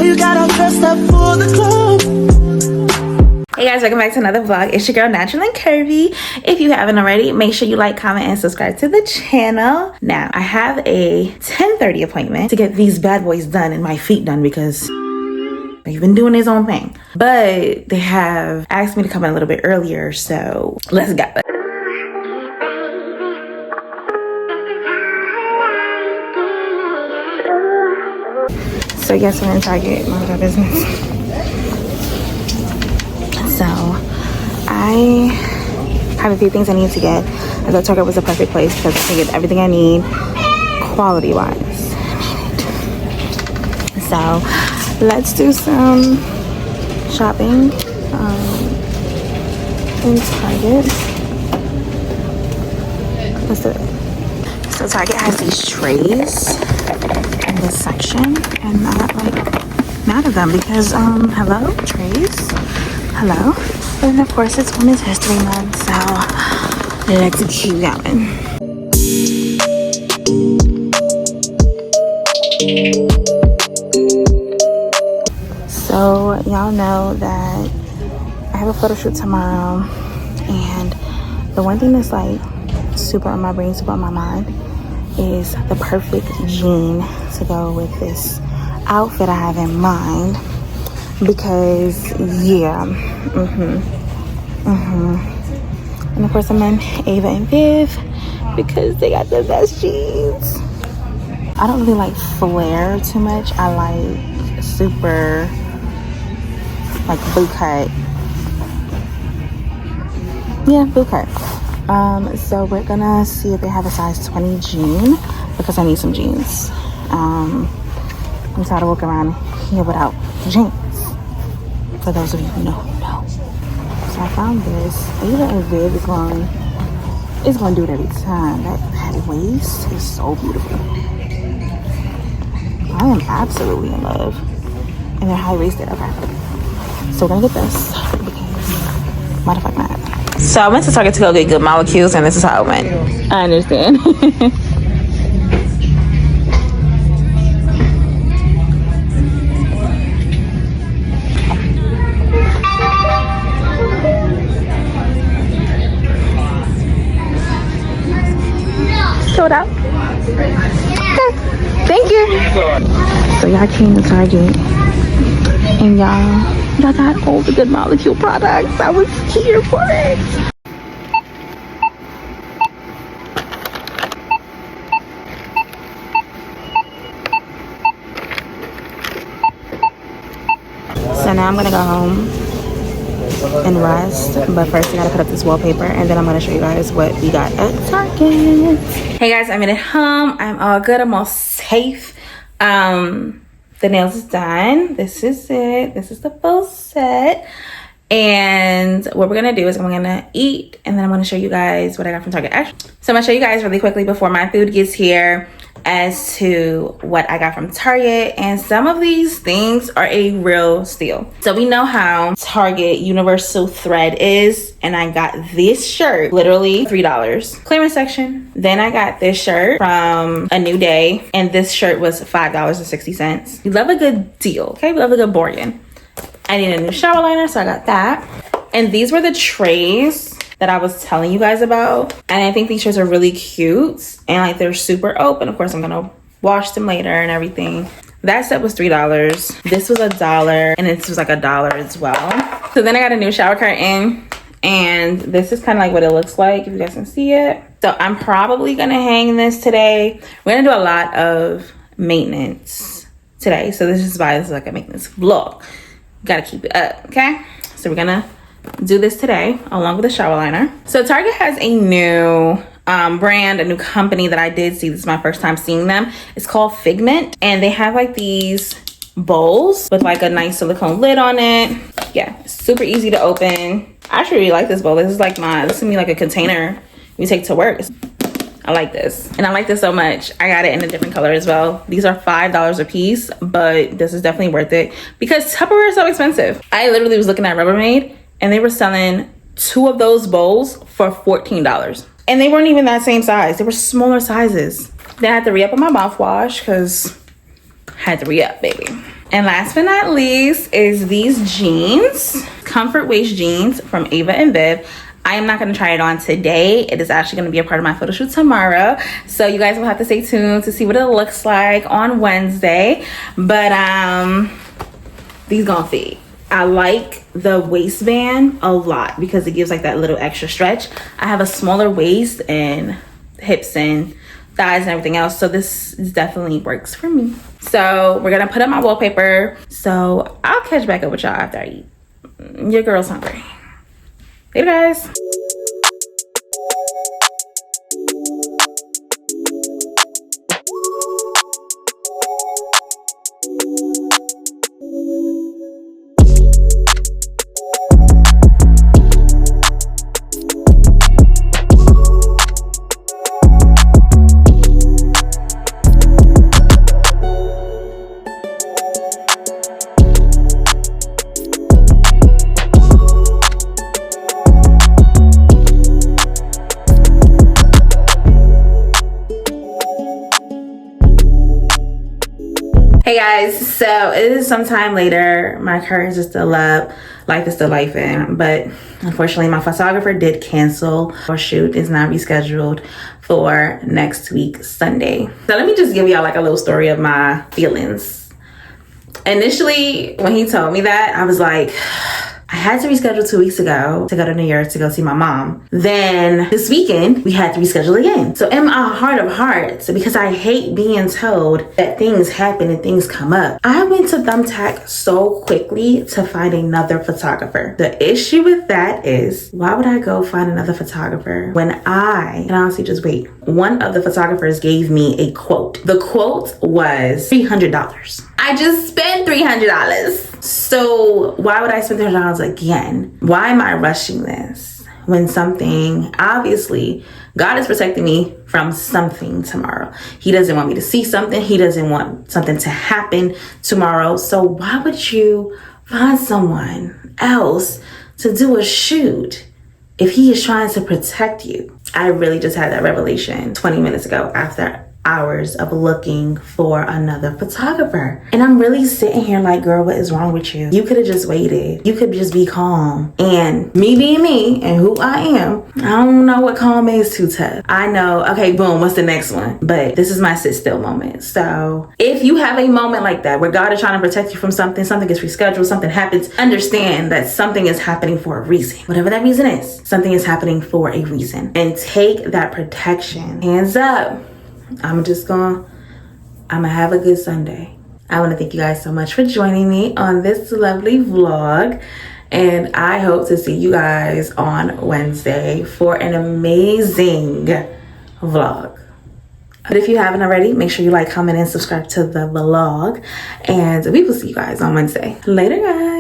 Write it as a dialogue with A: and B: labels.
A: you got all dressed up for the club.
B: Hey guys, welcome back to another vlog. It's your girl Natural and Curvy. If you haven't already, make sure you like, comment, and subscribe to the channel. Now, I have a 10:30 appointment to get these bad boys done and my feet done because they've been doing his own thing. But they have asked me to come in a little bit earlier, so let's go. So yes, we're in Target, mind our business. So I have a few things I need to get. I thought Target was the perfect place because I can get everything I need quality wise. So let's do some shopping in Target. Let's do it. So Target has these trays in this section, and I got like 9 of them because hello, trays, hello. And of course it's Women's History Month, so let's keep going. So y'all know that I have a photo shoot tomorrow, and the one thing that's like super on my brain, super on my mind is the perfect jean to go with this outfit I have in mind, because yeah, and of course I'm in Ava and Viv because they got the best jeans. I don't really like flare too much. I like super like boot cut. Yeah, boot cut. So we're gonna see if they have a size 20 jean because I need some jeans. I'm tired of walking around here without jeans. For those of you who know. So I found this. Ava and Viv is going to do it every time. That waist is so beautiful. I am absolutely in love. And they're high-waisted. Okay. So we're going to get this because matter of fact, not. So I went to Target to go get good molecules, and this is how it went. I understand. Sold out. Okay. Thank you. So y'all came to Target, and y'all got all the good molecule products. I was here for it. So now I'm gonna go home and rest, but first I gotta put up this wallpaper, and then I'm gonna show you guys what we got at Target. Hey guys, I made it home. I'm all good. I'm all safe. The nails is done. This is it. This is the full set. And what we're gonna do is I'm gonna eat, and then I'm gonna show you guys what I got from Target. Actually, so I'm gonna show you guys really quickly before my food gets here as to what I got from Target. And some of these things are a real steal. So we know how Target universal thread is, and I got this shirt literally $3 clearance section. Then I got this shirt from A New Day, and this shirt was $5.60. We love a good deal, okay? We love a good bargain. I need a new shower liner, so I got that. And these were the trays that I was telling you guys about, and I think these shirts are really cute, and like they're super open. Of course I'm gonna wash them later and everything. That set was $3. This was $1, and this was like $1 as well. So then I got a new shower curtain, and this is kind of like what it looks like, if you guys can see it. So I'm probably gonna hang this today. We're gonna do a lot of maintenance today, so this is why this is like a maintenance vlog. Gotta keep it up, okay? So we're gonna do this today along with a shower liner. So Target has a new brand, a new company that I did see. This is my first time seeing them. It's called Figment, and they have like these bowls with like a nice silicone lid on it. Yeah, super easy to open. I actually really like this bowl. This is like this is gonna be like a container we take to work. I like this, and I like this so much. I got it in a different color as well. These are $5 a piece, but this is definitely worth it because Tupperware is so expensive. I literally was looking at Rubbermaid, and they were selling 2 of those bowls for $14, and they weren't even that same size. They were smaller sizes. Then I had to re-up on my mouthwash because I had to re-up, baby. And last but not least is these jeans, comfort waist jeans from Ava and Viv. I am not going to try it on today. It is actually going to be a part of my photo shoot tomorrow. So you guys will have to stay tuned to see what it looks like on Wednesday. But these gonna fit. I like the waistband a lot because it gives like that little extra stretch. I have a smaller waist and hips and thighs and everything else, so this definitely works for me. So we're gonna put up my wallpaper. So I'll catch back up with y'all after I eat. Your girl's hungry. Later, guys. Hey guys, so it is sometime later. My curtains are still up. Life is still life in, but unfortunately my photographer did cancel. Our shoot is now rescheduled for next week, Sunday. So let me just give y'all like a little story of my feelings. Initially, when he told me that, I was like, I had to reschedule 2 weeks ago to go to New York to go see my mom. Then this weekend, we had to reschedule again. So in my heart of hearts, because I hate being told that things happen and things come up, I went to Thumbtack so quickly to find another photographer. The issue with that is, why would I go find another photographer when I can honestly just wait? One of the photographers gave me a quote. The quote was $300. I just spent $300. So why would I spend $300 again? Why am I rushing this when something, obviously, God is protecting me from something tomorrow. He doesn't want me to see something. He doesn't want something to happen tomorrow. So why would you find someone else to do a shoot if he is trying to protect you? I really just had that revelation 20 minutes ago after hours of looking for another photographer. And I'm really sitting here like, girl, what is wrong with you? You could have just waited. You could just be calm. And me being me and who I am, I don't know what calm is too tough. I know, okay, boom, what's the next one? But this is my sit still moment. So if you have a moment like that where God is trying to protect you from something, something gets rescheduled, something happens, understand that something is happening for a reason. Whatever that reason is, something is happening for a reason. And take that protection. Hands up. I'm gonna have a good Sunday. I want to thank you guys so much for joining me on this lovely vlog, and I hope to see you guys on Wednesday for an amazing vlog. But if you haven't already, make sure you like, comment, and subscribe to the vlog, and we will see you guys on Wednesday. Later, guys.